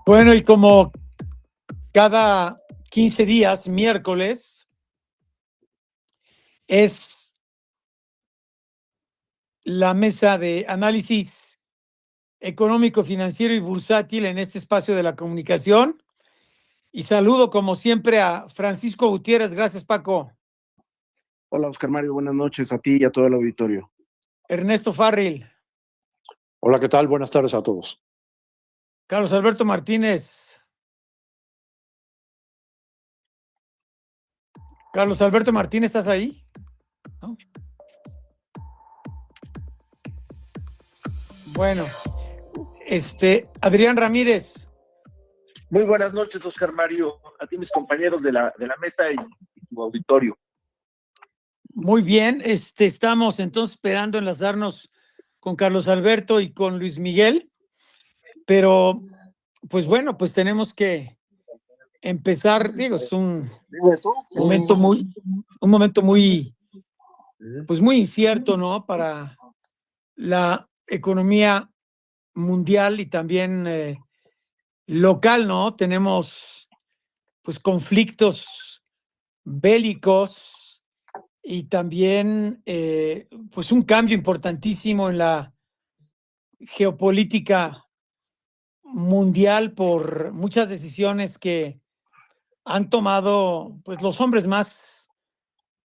Bueno, y como cada 15 días, miércoles, es la mesa de análisis económico, financiero y bursátil en este espacio de la comunicación. Y saludo, como siempre, a Francisco Gutiérrez. Gracias, Paco. Hola, Oscar Mario, buenas noches a ti y a todo el auditorio. Ernesto Farril. Hola, ¿qué tal? Buenas tardes a todos. Carlos Alberto Martínez. Carlos Alberto Martínez, ¿estás ahí? ¿No? Bueno, Adrián Ramírez. Muy buenas noches, Oscar Mario, a ti, mis compañeros de la mesa y tu auditorio. Muy bien, estamos entonces esperando enlazarnos con Carlos Alberto y con Luis Miguel, pero pues bueno, pues tenemos que empezar. Digo, es un momento muy, pues muy incierto, ¿no? Para la economía mundial y también local, ¿no? Tenemos pues conflictos bélicos y también pues un cambio importantísimo en la geopolítica mundial por muchas decisiones que han tomado pues los hombres más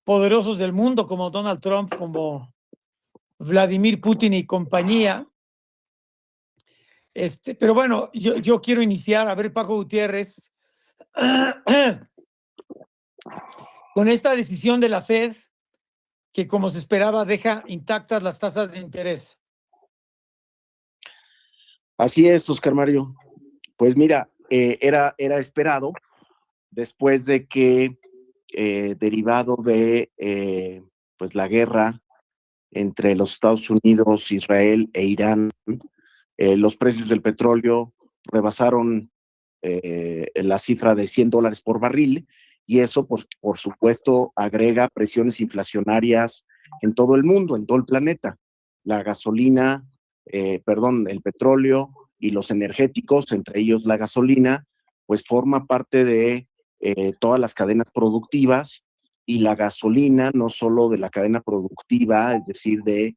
poderosos del mundo, como Donald Trump, como Vladimir Putin y compañía. Pero bueno, yo quiero iniciar, a ver, Paco Gutiérrez, con esta decisión de la Fed, que como se esperaba deja intactas las tasas de interés. Así es, Oscar Mario. Pues mira, era esperado después de que, derivado de pues la guerra entre los Estados Unidos, Israel e Irán, los precios del petróleo rebasaron la cifra de $100 por barril, y eso, pues, por supuesto, agrega presiones inflacionarias en todo el mundo, en todo el planeta. La gasolina, el petróleo y los energéticos, entre ellos la gasolina, pues forma parte de todas las cadenas productivas, y la gasolina no solo de la cadena productiva, es decir, de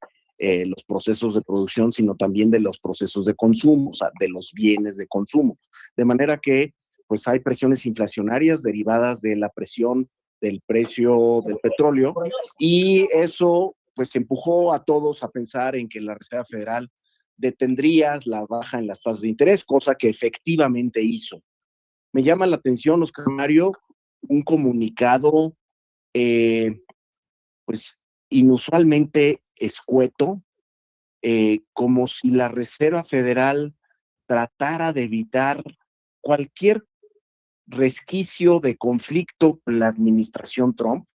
los procesos de producción, sino también de los procesos de consumo, o sea, de los bienes de consumo. De manera que pues hay presiones inflacionarias derivadas de la presión del precio del petróleo, y eso pues empujó a todos a pensar en que la Reserva Federal detendría la baja en las tasas de interés, cosa que efectivamente hizo. Me llama la atención, Oscar Mario, un comunicado pues inusualmente escueto, como si la Reserva Federal tratara de evitar cualquier resquicio de conflicto con la administración Trump.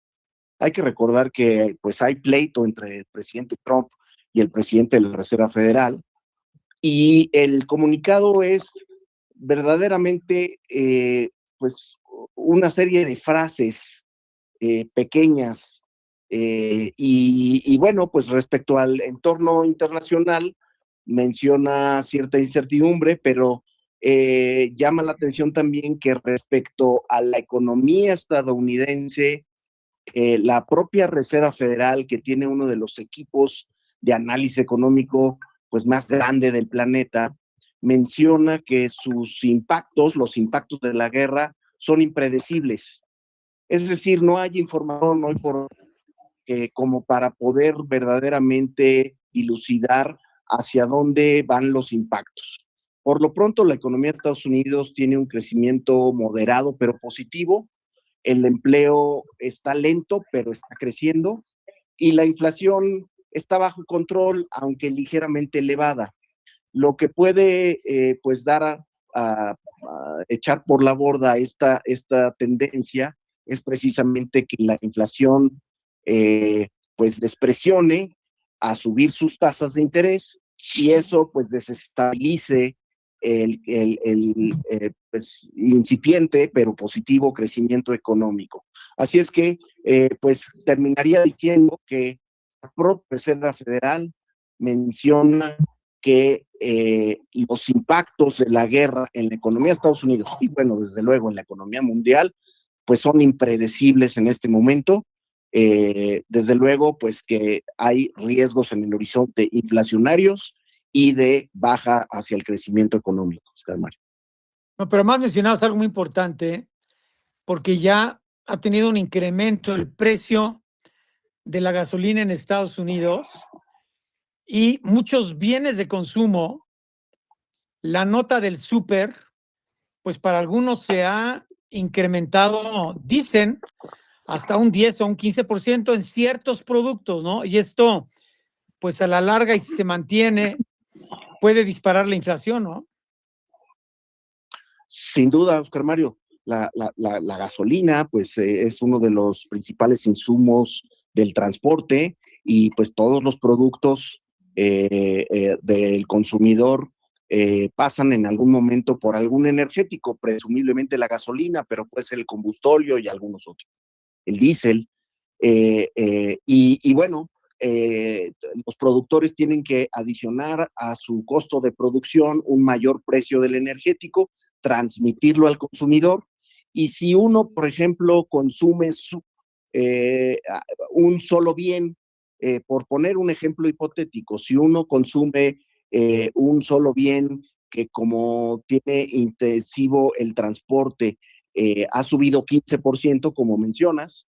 Hay que recordar que pues hay pleito entre el presidente Trump y el presidente de la Reserva Federal, y el comunicado es verdaderamente pues una serie de frases pequeñas, y bueno, pues respecto al entorno internacional menciona cierta incertidumbre, pero llama la atención también que respecto a la economía estadounidense, la propia Reserva Federal, que tiene uno de los equipos de análisis económico pues más grande del planeta, menciona que sus impactos, los impactos de la guerra, son impredecibles. Es decir, no hay información hoy por hoy como para poder verdaderamente dilucidar hacia dónde van los impactos. Por lo pronto, la economía de Estados Unidos tiene un crecimiento moderado pero positivo. El empleo está lento pero está creciendo, y la inflación está bajo control, aunque ligeramente elevada, lo que puede pues dar a echar por la borda esta tendencia es precisamente que la inflación pues les presione a subir sus tasas de interés, y eso pues desestabilice el pues, incipiente pero positivo crecimiento económico. Así es que pues terminaría diciendo que la propia Reserva Federal menciona que los impactos de la guerra en la economía de Estados Unidos y bueno, desde luego en la economía mundial, pues son impredecibles en este momento. Desde luego, pues que hay riesgos en el horizonte inflacionarios y de baja hacia el crecimiento económico, Oscar Mario. No, pero más mencionabas algo muy importante, porque ya ha tenido un incremento el precio de la gasolina en Estados Unidos y muchos bienes de consumo, la nota del súper, pues para algunos se ha incrementado, dicen, hasta un 10 o un 15% en ciertos productos, ¿no? Y esto, pues a la larga, y si se mantiene, puede disparar la inflación, ¿no? Sin duda, Oscar Mario, la gasolina, pues es uno de los principales insumos del transporte y pues todos los productos del consumidor pasan en algún momento por algún energético, presumiblemente la gasolina, pero puede ser el combustóleo y algunos otros, el diésel. Y bueno, los productores tienen que adicionar a su costo de producción un mayor precio del energético, transmitirlo al consumidor. Y si uno, por ejemplo, consume un solo bien, por poner un ejemplo hipotético, si uno consume un solo bien que como tiene intensivo el transporte, ha subido 15%, como mencionas,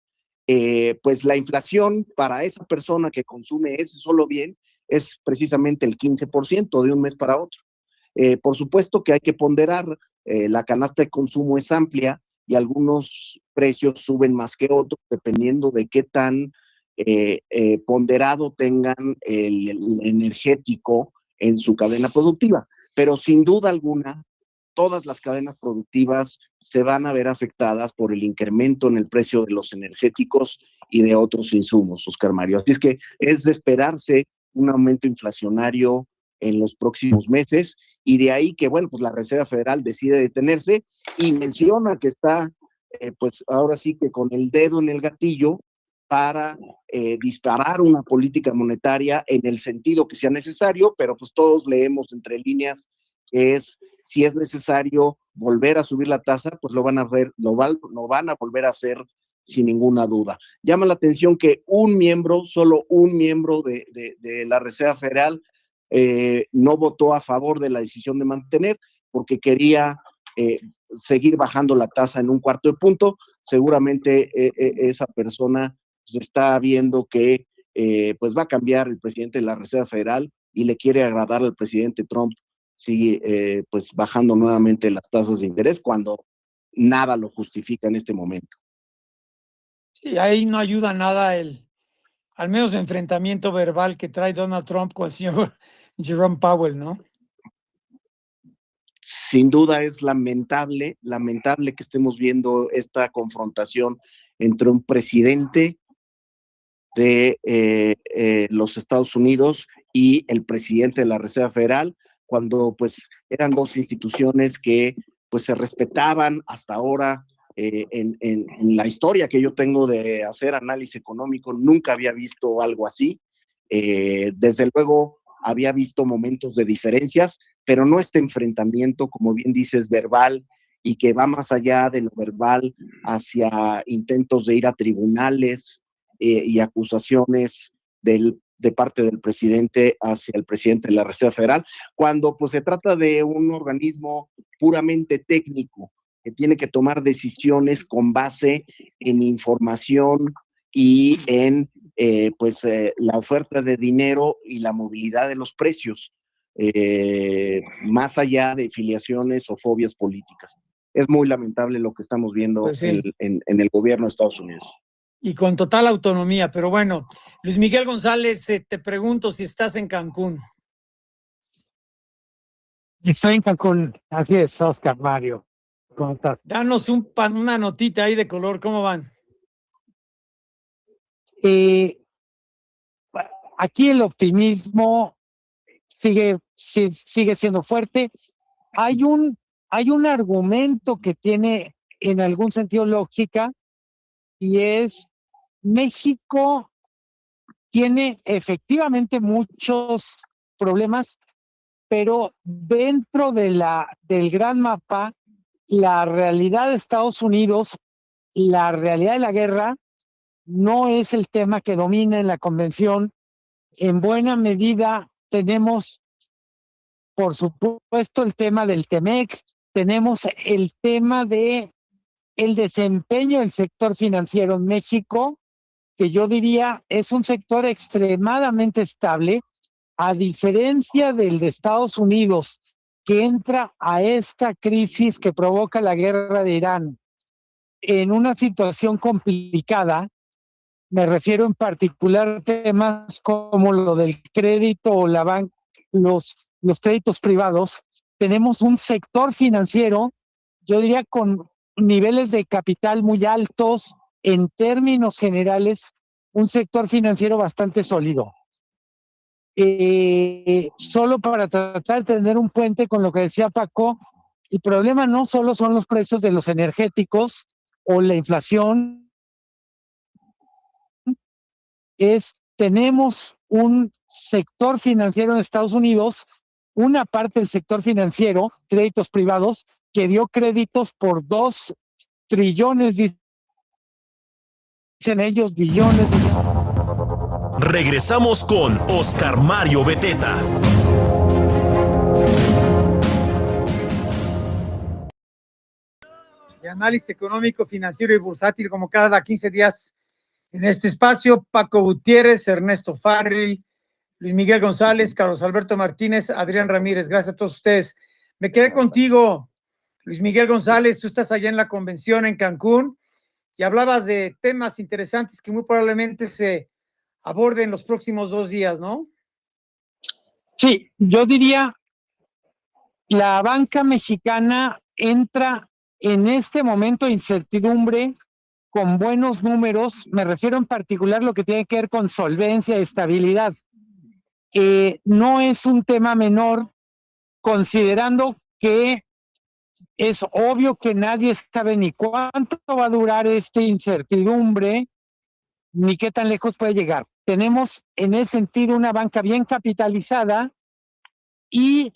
pues la inflación para esa persona que consume ese solo bien es precisamente el 15% de un mes para otro. Por supuesto que hay que ponderar, la canasta de consumo es amplia y algunos precios suben más que otros dependiendo de qué tan ponderado tengan el energético en su cadena productiva. Pero sin duda alguna, todas las cadenas productivas se van a ver afectadas por el incremento en el precio de los energéticos y de otros insumos, Oscar Mario. Así es que es de esperarse un aumento inflacionario en los próximos meses y de ahí que, bueno, pues la Reserva Federal decide detenerse y menciona que está, pues ahora sí que con el dedo en el gatillo para disparar una política monetaria en el sentido que sea necesario, pero pues todos leemos entre líneas que es, si es necesario volver a subir la tasa, pues lo van a ver, lo van a volver a hacer sin ninguna duda. Llama la atención que solo un miembro de la Reserva Federal no votó a favor de la decisión de mantener porque quería seguir bajando la tasa en un cuarto de punto. Seguramente esa persona pues, está viendo que pues va a cambiar el presidente de la Reserva Federal y le quiere agradar al presidente Trump, sigue pues bajando nuevamente las tasas de interés cuando nada lo justifica en este momento. Sí, ahí no ayuda nada al menos enfrentamiento verbal que trae Donald Trump con el señor Jerome Powell, ¿no? Sin duda es lamentable que estemos viendo esta confrontación entre un presidente de los Estados Unidos y el presidente de la Reserva Federal, cuando pues eran dos instituciones que pues se respetaban hasta ahora. En la historia que yo tengo de hacer análisis económico, nunca había visto algo así. Desde luego había visto momentos de diferencias, pero no este enfrentamiento, como bien dices, verbal y que va más allá de lo verbal hacia intentos de ir a tribunales y acusaciones de parte del presidente hacia el presidente de la Reserva Federal, cuando pues se trata de un organismo puramente técnico que tiene que tomar decisiones con base en información y en la oferta de dinero y la movilidad de los precios, más allá de filiaciones o fobias políticas. Es muy lamentable lo que estamos viendo Pues sí, en el gobierno de Estados Unidos. y con total autonomía. Pero bueno, Luis Miguel González, te pregunto si estás en Cancún. Estoy en Cancún, así es, Oscar Mario. ¿Cómo estás? Danos una notita ahí de color, ¿cómo van? Aquí el optimismo sigue siendo fuerte. Hay un argumento que tiene en algún sentido lógica y es México tiene efectivamente muchos problemas pero dentro del gran mapa, la realidad de Estados Unidos, la realidad de la guerra, no es el tema que domina en la convención. En buena medida tenemos, por supuesto, el tema del TEMEC, tenemos el tema de el desempeño del sector financiero en México, que yo diría es un sector extremadamente estable, a diferencia del de Estados Unidos, que entra a esta crisis que provoca la guerra de Irán en una situación complicada. Me refiero en particular a temas como lo del crédito o los créditos privados. Tenemos un sector financiero, yo diría, con niveles de capital muy altos, en términos generales, un sector financiero bastante sólido. Solo para tratar de tener un puente con lo que decía Paco, el problema no solo son los precios de los energéticos o la inflación, tenemos un sector financiero en Estados Unidos, una parte del sector financiero, créditos privados, que dio créditos por 2 trillones, dicen ellos, billones. Regresamos con Oscar Mario Beteta. De análisis económico, financiero y bursátil, como cada 15 días en este espacio. Paco Gutiérrez, Ernesto Farril, Luis Miguel González, Carlos Alberto Martínez, Adrián Ramírez. Gracias a todos ustedes. Me quedé contigo, Luis Miguel González. Tú estás allá en la convención en Cancún y hablabas de temas interesantes que muy probablemente se aborden los próximos 2 días, ¿no? Sí, yo diría, la banca mexicana entra en este momento de incertidumbre con buenos números. Me refiero en particular a lo que tiene que ver con solvencia y estabilidad. No es un tema menor, considerando que es obvio que nadie sabe ni cuánto va a durar esta incertidumbre, ni qué tan lejos puede llegar. Tenemos en ese sentido una banca bien capitalizada y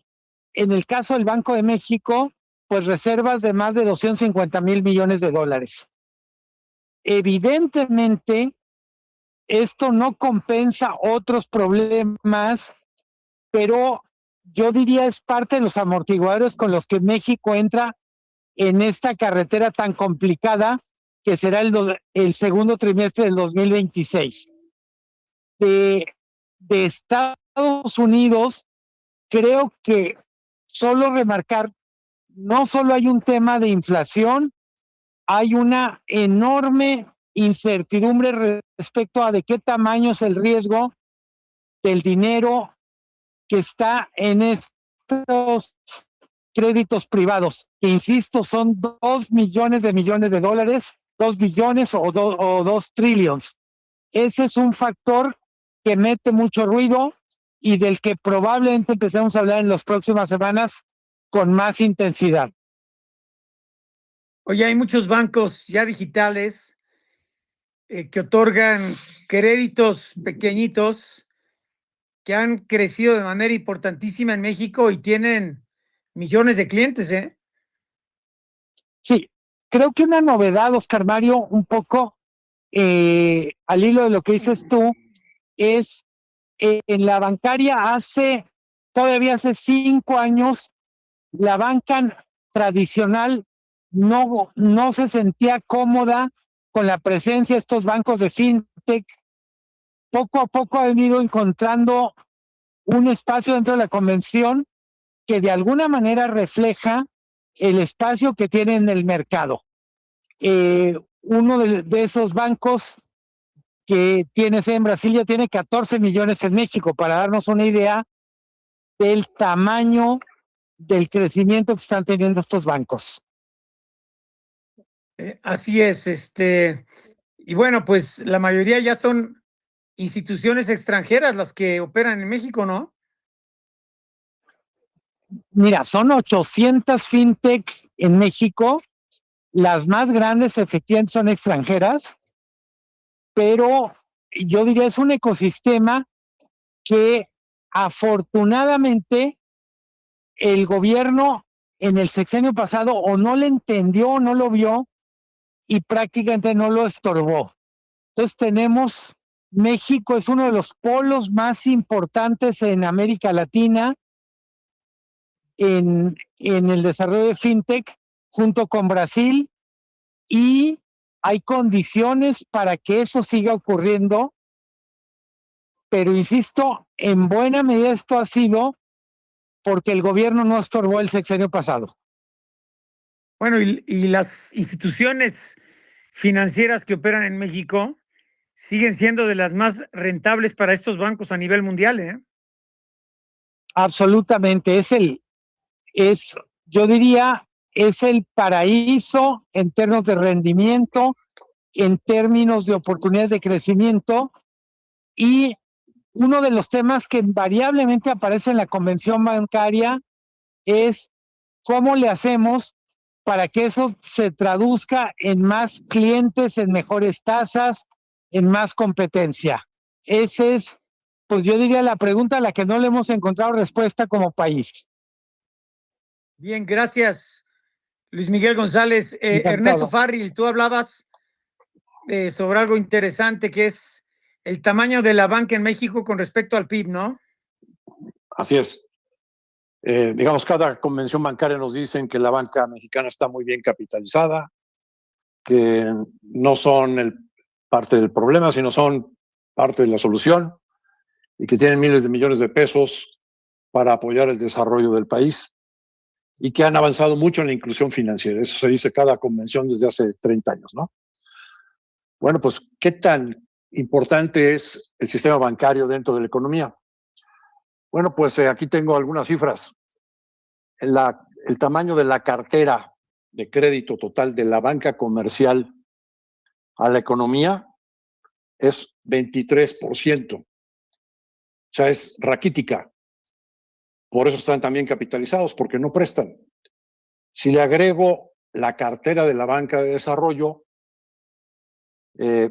en el caso del Banco de México, pues reservas de más de 250,000 millones de dólares. Evidentemente, esto no compensa otros problemas, pero yo diría es parte de los amortiguadores con los que México entra en esta carretera tan complicada que será el segundo trimestre del 2026. De Estados Unidos, creo que solo remarcar, no solo hay un tema de inflación, hay una enorme incertidumbre respecto a de qué tamaño es el riesgo del dinero que está en estos créditos privados, que insisto, son 2 millones de dólares, 2 billones o 2 trillones. Ese es un factor que mete mucho ruido y del que probablemente empecemos a hablar en las próximas semanas con más intensidad. Oye, hay muchos bancos ya digitales que otorgan créditos pequeñitos que han crecido de manera importantísima en México y tienen millones de clientes, ¿eh? Sí, creo que una novedad, Oscar Mario, un poco al hilo de lo que dices tú, es en la bancaria todavía hace 5 años, la banca tradicional no se sentía cómoda con la presencia de estos bancos de fintech. Poco a poco han ido encontrando un espacio dentro de la convención que de alguna manera refleja el espacio que tiene en el mercado. Uno de esos bancos que tiene en Brasil ya tiene 14 millones en México, para darnos una idea del tamaño del crecimiento que están teniendo estos bancos. Así es, y bueno, pues la mayoría ya son instituciones extranjeras las que operan en México, ¿no? Mira, son 800 fintech en México. Las más grandes efectivamente son extranjeras, pero yo diría es un ecosistema que afortunadamente el gobierno en el sexenio pasado o no le entendió o no lo vio y prácticamente no lo estorbó. Entonces México es uno de los polos más importantes en América Latina en el desarrollo de fintech junto con Brasil, y hay condiciones para que eso siga ocurriendo, pero insisto, en buena medida esto ha sido porque el gobierno no estorbó el sexenio pasado. Bueno, y las instituciones financieras que operan en México siguen siendo de las más rentables para estos bancos a nivel mundial, ¿eh? Absolutamente, yo diría, es el paraíso en términos de rendimiento, en términos de oportunidades de crecimiento, y uno de los temas que invariablemente aparece en la convención bancaria es cómo le hacemos para que eso se traduzca en más clientes, en mejores tasas, en más competencia. Ese es, pues yo diría, la pregunta a la que no le hemos encontrado respuesta como país. Bien, gracias, Luis Miguel González. Ernesto Farril, tú hablabas sobre algo interesante que es el tamaño de la banca en México con respecto al PIB, ¿no? Así es. Digamos, cada convención bancaria nos dicen que la banca mexicana está muy bien capitalizada, que no son parte del problema, sino son parte de la solución, y que tienen miles de millones de pesos para apoyar el desarrollo del país, y que han avanzado mucho en la inclusión financiera. Eso se dice cada convención desde hace 30 años, ¿no? Bueno, pues, ¿qué tan importante es el sistema bancario dentro de la economía? Bueno, pues aquí tengo algunas cifras. El tamaño de la cartera de crédito total de la banca comercial a la economía es 23%. O sea, es raquítica. Por eso están también capitalizados, porque no prestan. Si le agrego la cartera de la banca de desarrollo,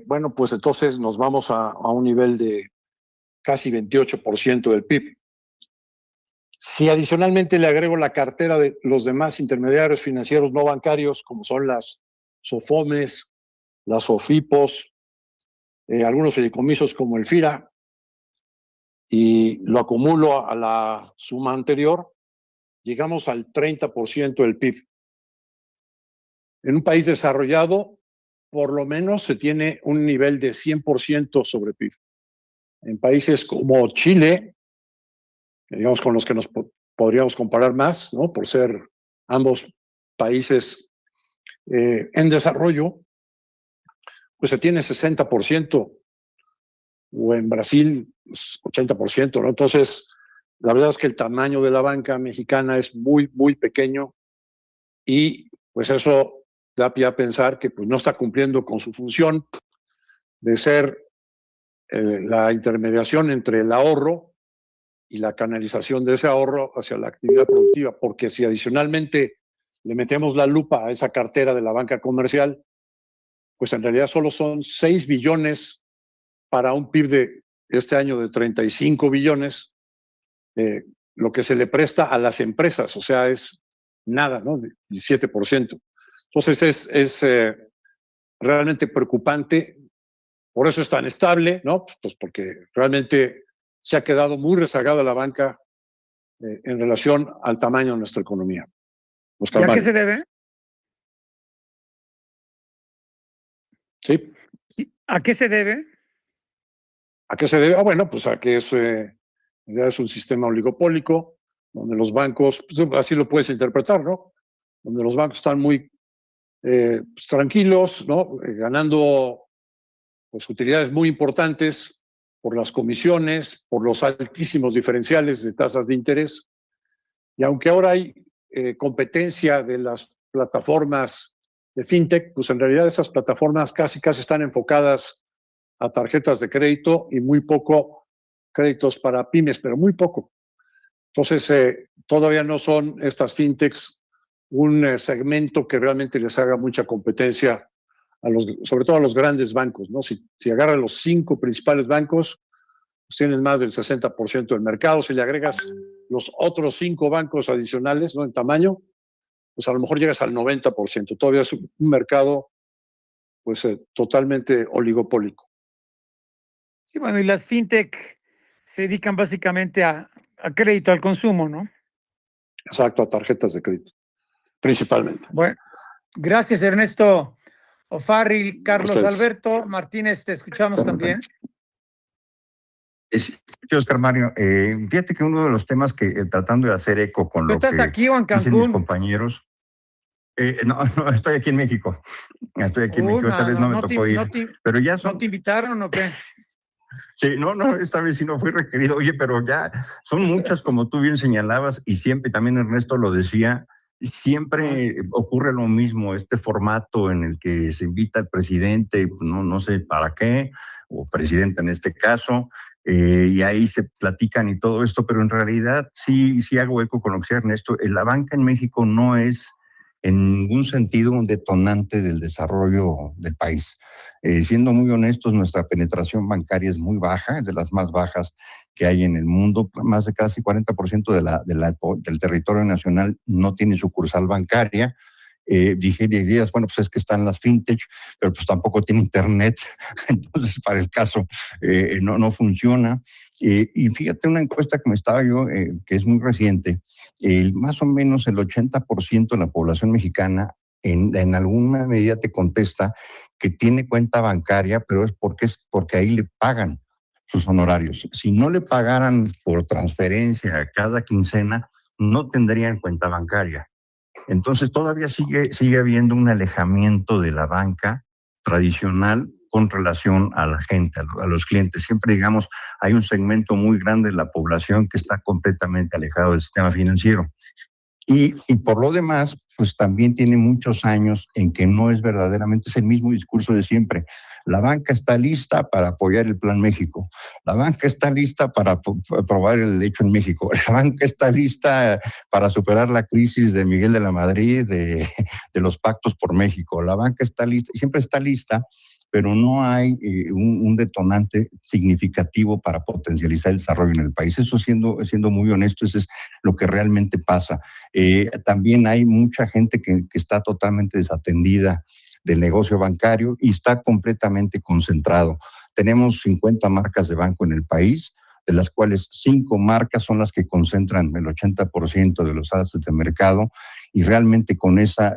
bueno, pues entonces nos vamos a un nivel de casi 28% del PIB. Si adicionalmente le agrego la cartera de los demás intermediarios financieros no bancarios, como son las SOFOMES, las SOFIPOS, algunos fideicomisos como el FIRA, y lo acumulo a la suma anterior, llegamos al 30% del PIB. En un país desarrollado, por lo menos se tiene un nivel de 100% sobre PIB. En países como Chile, digamos con los que nos podríamos comparar más, ¿no? Por ser ambos países en desarrollo, pues se tiene 60%, o en Brasil 80%, ¿no? Entonces, la verdad es que el tamaño de la banca mexicana es muy, muy pequeño, y pues eso da pie a pensar que pues no está cumpliendo con su función de ser la intermediación entre el ahorro y la canalización de ese ahorro hacia la actividad productiva, porque si adicionalmente le metemos la lupa a esa cartera de la banca comercial, pues en realidad solo son 6 billones para un PIB de este año de 35 billones, lo que se le presta a las empresas, o sea, es nada, ¿no? 17%. Entonces es realmente preocupante, por eso es tan estable, ¿no? Pues porque realmente se ha quedado muy rezagada la banca en relación al tamaño de nuestra economía. ¿Y a qué se debe? Sí. ¿A qué se debe? ¿A qué se debe? Bueno, pues a que es un sistema oligopólico, donde los bancos, pues así lo puedes interpretar, ¿no? Donde los bancos están muy pues, tranquilos, ¿no? Ganando pues, utilidades muy importantes por las comisiones, por los altísimos diferenciales de tasas de interés. Y aunque ahora hay competencia de las plataformas de fintech, pues en realidad esas plataformas casi están enfocadas a tarjetas de crédito y muy poco créditos para pymes, pero muy poco. Entonces, todavía no son estas fintechs un segmento que realmente les haga mucha competencia, sobre todo a los grandes bancos, ¿no? Si agarran los 5 principales bancos, pues tienen más del 60% del mercado. Si le agregas los otros 5 bancos adicionales, ¿no?, en tamaño, pues a lo mejor llegas al 90%. Todavía es un mercado pues totalmente oligopólico. Sí, bueno, y las fintech se dedican básicamente a crédito al consumo, ¿no? Exacto, a tarjetas de crédito, principalmente. Bueno, gracias Ernesto O'Farrill. Carlos Ustedes. Alberto Martínez, te escuchamos también. Sí, Oscar Mario, fíjate que uno de los temas que tratando de hacer eco con ¿Tú lo estás que aquí o en dicen mis Cancún? compañeros, no, estoy aquí en México. Estoy aquí en Uy, México, tal vez no me tocó ir, pero ya ¿no son. te invitaron o qué? Sí, no, esta vez sí no fui requerido. Oye, pero ya son muchas, como tú bien señalabas, y siempre, también Ernesto lo decía, siempre ocurre lo mismo, este formato en el que se invita al presidente, no sé para qué, o presidenta en este caso, y ahí se platican y todo esto, pero en realidad sí hago eco con lo que decía Ernesto. La banca en México no es en ningún sentido un detonante del desarrollo del país. Siendo muy honestos, nuestra penetración bancaria es muy baja, es de las más bajas que hay en el mundo. Más de casi 40% del territorio nacional no tiene sucursal bancaria. Dirías, bueno, pues es que están las fintech, pero pues tampoco tiene internet, entonces para el caso no funciona. Y fíjate, una encuesta que me estaba yo, que es muy reciente, más o menos el 80% de la población mexicana en alguna medida te contesta que tiene cuenta bancaria, pero es porque ahí le pagan sus honorarios. Si no le pagaran por transferencia cada quincena, no tendrían cuenta bancaria. Entonces todavía sigue habiendo un alejamiento de la banca tradicional con relación a la gente, a los clientes. Siempre, digamos, hay un segmento muy grande de la población que está completamente alejado del sistema financiero. Y por lo demás, pues también tiene muchos años en que no es verdaderamente, es el mismo discurso de siempre. La banca está lista para apoyar el Plan México. La banca está lista para aprobar el hecho en México. La banca está lista para superar la crisis de Miguel de la Madrid, de los pactos por México. La banca está lista, siempre está lista, pero no hay un detonante significativo para potencializar el desarrollo en el país. Eso siendo muy honesto, eso es lo que realmente pasa. También hay mucha gente que está totalmente desatendida del negocio bancario y está completamente concentrado. Tenemos 50 marcas de banco en el país, de las cuales 5 marcas son las que concentran el 80% de los assets de mercado, y realmente con esa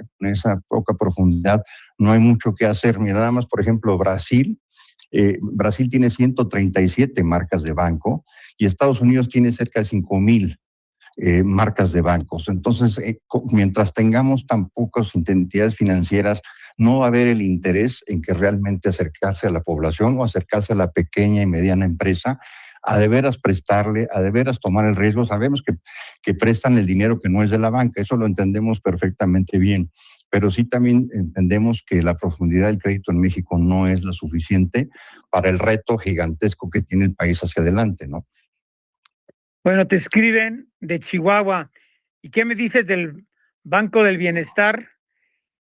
poca profundidad no hay mucho que hacer. Mira, nada más, por ejemplo, Brasil tiene 137 marcas de banco y Estados Unidos tiene cerca de 5,000 marcas de bancos. Entonces, mientras tengamos tan pocas entidades financieras, no va a haber el interés en que realmente acercarse a la población o acercarse a la pequeña y mediana empresa, a de veras prestarle, a de veras tomar el riesgo. Sabemos que prestan el dinero que no es de la banca, eso lo entendemos perfectamente bien, pero sí también entendemos que la profundidad del crédito en México no es la suficiente para el reto gigantesco que tiene el país hacia adelante, ¿no? Bueno, te escriben de Chihuahua. ¿Y qué me dices del Banco del Bienestar?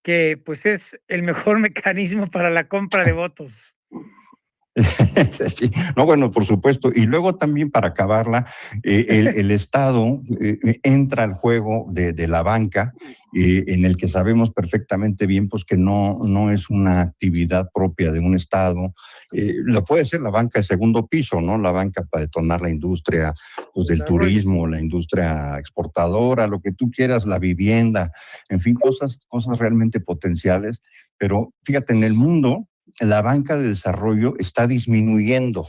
Que pues es el mejor mecanismo para la compra de votos. Sí. No, bueno, por supuesto. Y luego también, para acabarla, el Estado entra al juego de la banca, en el que sabemos perfectamente bien pues que no es una actividad propia de un Estado. Lo puede ser la banca de segundo piso, ¿no? La banca para detonar la industria pues, del turismo, la industria exportadora, lo que tú quieras, la vivienda, en fin, cosas realmente potenciales. Pero fíjate, en el mundo la banca de desarrollo está disminuyendo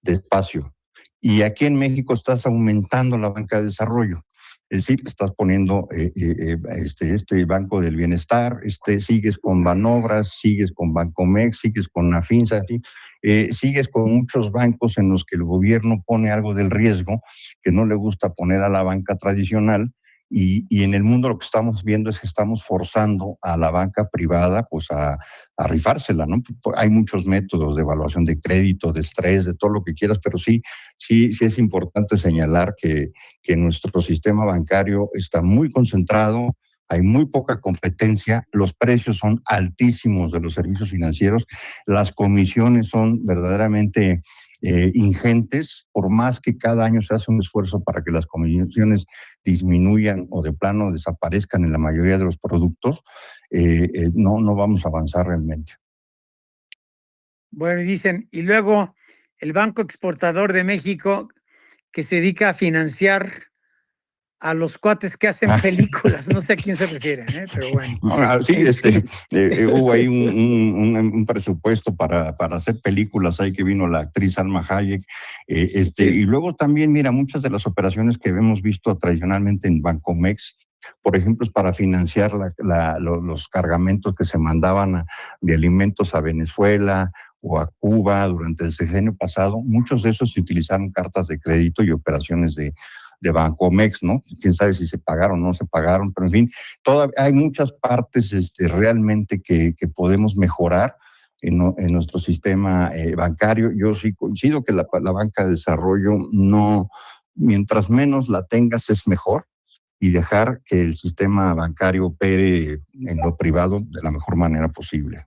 despacio, y aquí en México estás aumentando la banca de desarrollo. Es decir, estás poniendo este Banco del Bienestar, sigues con Banobras, sigues con Bancomex, sigues con Nafinsa, sigues con muchos bancos en los que el gobierno pone algo del riesgo que no le gusta poner a la banca tradicional. Y en el mundo lo que estamos viendo es que estamos forzando a la banca privada pues a rifársela, ¿no? Hay muchos métodos de evaluación de crédito, de estrés, de todo lo que quieras, pero sí es importante señalar que nuestro sistema bancario está muy concentrado, hay muy poca competencia, los precios son altísimos de los servicios financieros, las comisiones son verdaderamente ingentes, por más que cada año se hace un esfuerzo para que las comisiones disminuyan o de plano desaparezcan en la mayoría de los productos, no vamos a avanzar realmente. Bueno, y dicen, y luego el Banco Exportador de México, que se dedica a financiar a los cuates que hacen películas, no sé a quién se refieren, pero bueno. Sí, hubo ahí un presupuesto para hacer películas, ahí que vino la actriz Salma Hayek, Sí. y luego también, mira, muchas de las operaciones que hemos visto tradicionalmente en Bancomex, por ejemplo, es para financiar los cargamentos que se mandaban de alimentos a Venezuela o a Cuba durante el sexenio pasado. Muchos de esos se utilizaron cartas de crédito y operaciones de Bancomex, ¿no? Quién sabe si se pagaron o no se pagaron, pero en fin, hay muchas partes realmente que podemos mejorar en nuestro sistema bancario. Yo sí coincido que la banca de desarrollo no, mientras menos la tengas es mejor, y dejar que el sistema bancario opere en lo privado de la mejor manera posible.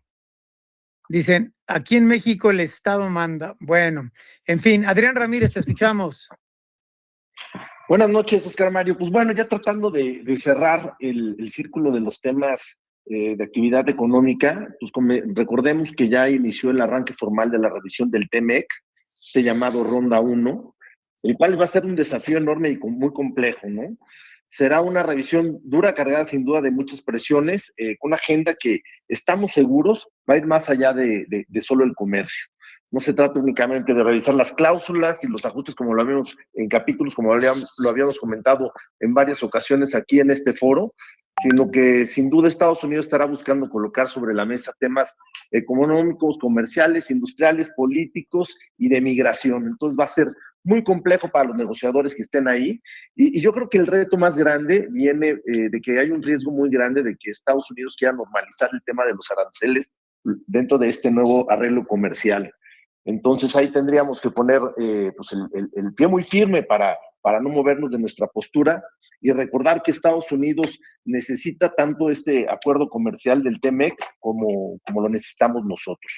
Dicen, aquí en México el Estado manda. Bueno, en fin, Adrián Ramírez, te escuchamos. Buenas noches, Oscar Mario. Pues bueno, ya tratando de cerrar el círculo de los temas de actividad económica, pues recordemos que ya inició el arranque formal de la revisión del TEMEC, llamado Ronda 1, el cual va a ser un desafío enorme y muy complejo, ¿no? Será una revisión dura, cargada sin duda de muchas presiones, con una agenda que estamos seguros va a ir más allá de solo el comercio. No se trata únicamente de revisar las cláusulas y los ajustes como lo habíamos en capítulos, como lo habíamos comentado en varias ocasiones aquí en este foro, sino que sin duda Estados Unidos estará buscando colocar sobre la mesa temas económicos, comerciales, industriales, políticos y de migración. Entonces va a ser muy complejo para los negociadores que estén ahí, y yo creo que el reto más grande viene de que hay un riesgo muy grande de que Estados Unidos quiera normalizar el tema de los aranceles dentro de este nuevo arreglo comercial. Entonces ahí tendríamos que poner pues el pie muy firme para no movernos de nuestra postura y recordar que Estados Unidos necesita tanto este acuerdo comercial del TEMEC como lo necesitamos nosotros.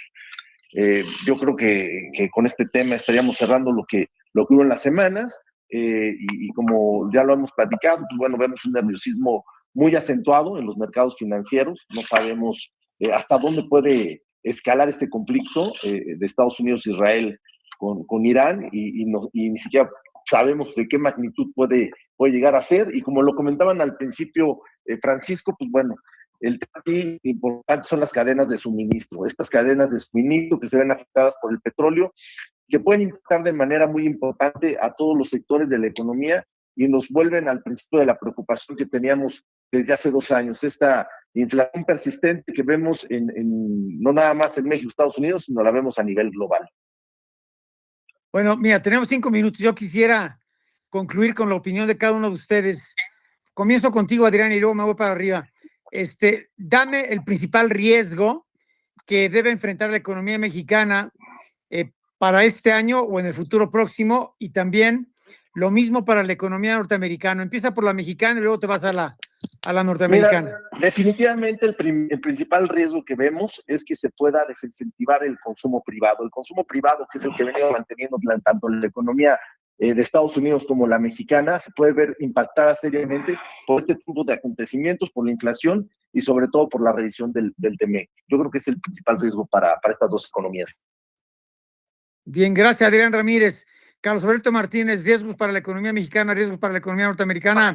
Yo creo que con este tema estaríamos cerrando lo que hubo en las semanas, y como ya lo hemos platicado, pues bueno, vemos un nerviosismo muy acentuado en los mercados financieros. No sabemos hasta dónde puede escalar este conflicto de Estados Unidos-Israel con Irán, y ni siquiera sabemos de qué magnitud puede llegar a ser. Y como lo comentaban al principio, Francisco, pues bueno, el tema importante son las cadenas de suministro, estas cadenas de suministro que se ven afectadas por el petróleo, que pueden impactar de manera muy importante a todos los sectores de la economía y nos vuelven al principio de la preocupación que teníamos desde hace 2 años, esta inflación persistente que vemos no nada más en México, Estados Unidos, sino la vemos a nivel global. Bueno, mira, tenemos 5 minutos. Yo quisiera concluir con la opinión de cada uno de ustedes. Comienzo contigo, Adrián, y luego me voy para arriba. Dame el principal riesgo que debe enfrentar la economía mexicana para este año o en el futuro próximo, y también lo mismo para la economía norteamericana. Empieza por la mexicana y luego te vas a la norteamericana. Mira, definitivamente el principal riesgo que vemos es que se pueda desincentivar el consumo privado. El consumo privado, que es el que venía manteniendo tanto la economía de Estados Unidos como la mexicana, se puede ver impactada seriamente por este tipo de acontecimientos, por la inflación y sobre todo por la revisión del TEMEC. Yo creo que es el principal riesgo para estas dos economías. Bien, gracias, Adrián Ramírez. Carlos Alberto Martínez, riesgos para la economía mexicana, riesgos para la economía norteamericana.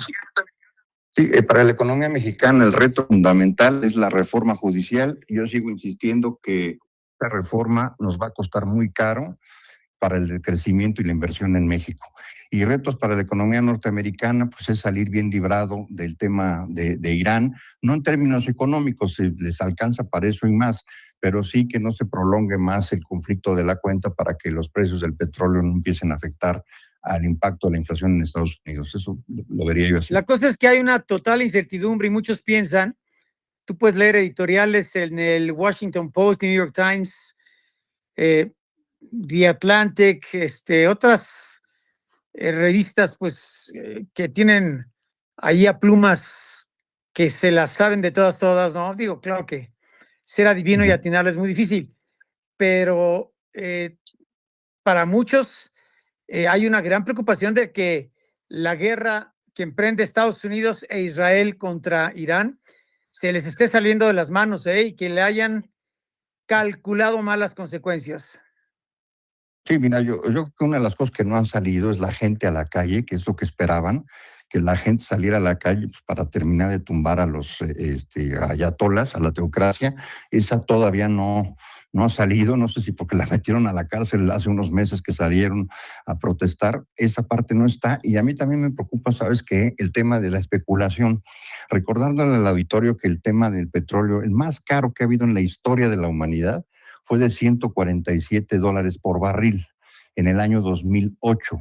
Sí, para la economía mexicana el reto fundamental es la reforma judicial. Yo sigo insistiendo que esta reforma nos va a costar muy caro para el crecimiento y la inversión en México. Y retos para la economía norteamericana, pues es salir bien librado del tema de Irán, no en términos económicos, les alcanza para eso y más, pero sí que no se prolongue más el conflicto de la cuenta para que los precios del petróleo no empiecen a afectar al impacto de la inflación en Estados Unidos. Eso lo vería yo así. La cosa es que hay una total incertidumbre y muchos piensan, tú puedes leer editoriales en el Washington Post, New York Times, The Atlantic, otras revistas pues que tienen ahí a plumas que se las saben de todas, ¿no? Digo, claro que ser adivino y atinar es muy difícil, pero para muchos hay una gran preocupación de que la guerra que emprende Estados Unidos e Israel contra Irán se les esté saliendo de las manos y que le hayan calculado mal las consecuencias. Sí, mira, yo creo que una de las cosas que no han salido es la gente a la calle, que es lo que esperaban, que la gente saliera a la calle pues, para terminar de tumbar a los ayatolas, a la teocracia. Esa todavía no ha salido, no sé si porque la metieron a la cárcel hace unos meses que salieron a protestar. Esa parte no está, y a mí también me preocupa, ¿sabes qué? El tema de la especulación. Recordándole al auditorio que el tema del petróleo, el más caro que ha habido en la historia de la humanidad, fue de $147 por barril en el año 2008.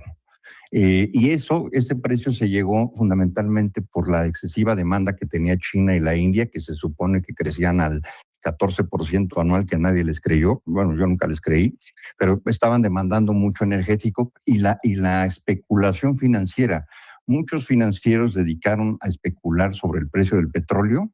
Y ese precio se llegó fundamentalmente por la excesiva demanda que tenía China y la India, que se supone que crecían al 14% anual, que nadie les creyó. Bueno, yo nunca les creí, pero estaban demandando mucho energético y la especulación financiera. Muchos financieros dedicaron a especular sobre el precio del petróleo,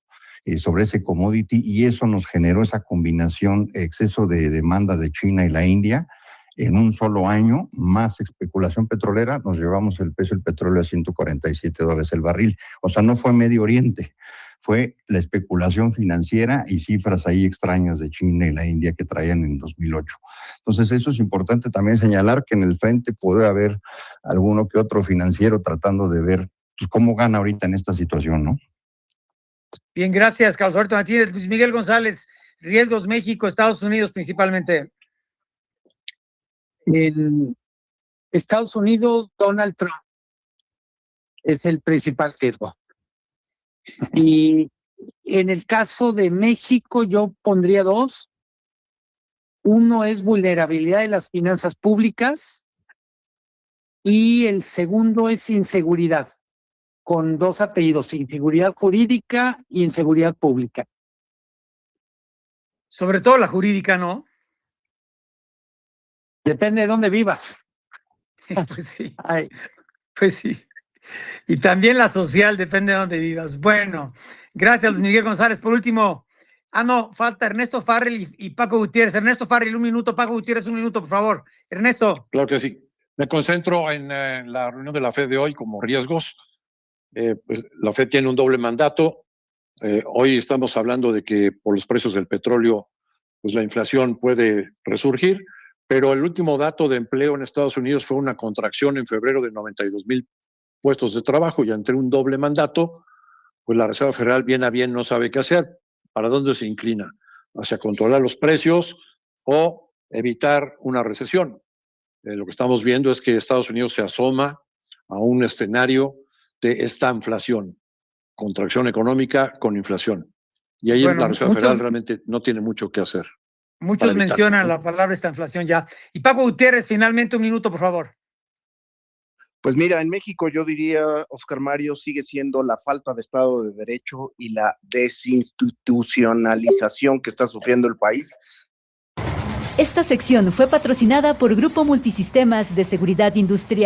sobre ese commodity, y eso nos generó esa combinación, exceso de demanda de China y la India. En un solo año, más especulación petrolera, nos llevamos el precio del petróleo a $147 el barril. O sea, no fue Medio Oriente, fue la especulación financiera y cifras ahí extrañas de China y la India que traían en 2008. Entonces, eso es importante también señalar, que en el frente puede haber alguno que otro financiero tratando de ver pues, cómo gana ahorita en esta situación, ¿no? Bien, gracias, Carlos Alberto Martínez. Luis Miguel González, riesgos México, Estados Unidos principalmente. En Estados Unidos, Donald Trump es el principal riesgo. Y en el caso de México, yo pondría dos. Uno es vulnerabilidad de las finanzas públicas y el segundo es inseguridad, con dos apellidos: inseguridad jurídica y inseguridad pública. Sobre todo la jurídica, ¿no? Depende de dónde vivas. Pues sí, Ay, pues sí. Y también la social, depende de dónde vivas. Bueno, gracias, Luis Miguel González. Por último, no, falta Ernesto Farrell y Paco Gutiérrez. Ernesto Farrell, 1 minuto. Paco Gutiérrez, 1 minuto, por favor. Ernesto. Claro que sí. Me concentro en la reunión de la FED de hoy como riesgos. Pues, la FED tiene un doble mandato. Hoy estamos hablando de que por los precios del petróleo, pues la inflación puede resurgir, pero el último dato de empleo en Estados Unidos fue una contracción en febrero de 92,000 puestos de trabajo, y ante un doble mandato, pues la Reserva Federal bien a bien no sabe qué hacer. ¿Para dónde se inclina? ¿Hacia controlar los precios o evitar una recesión? Lo que estamos viendo es que Estados Unidos se asoma a un escenario de esta inflación, contracción económica con inflación. Y ahí la Reserva Federal realmente no tiene mucho que hacer. Muchos mencionan la palabra esta inflación ya. Y Paco Gutiérrez, finalmente 1 minuto, por favor. Pues mira, en México yo diría, Oscar Mario, sigue siendo la falta de Estado de Derecho y la desinstitucionalización que está sufriendo el país. Esta sección fue patrocinada por Grupo Multisistemas de Seguridad Industrial.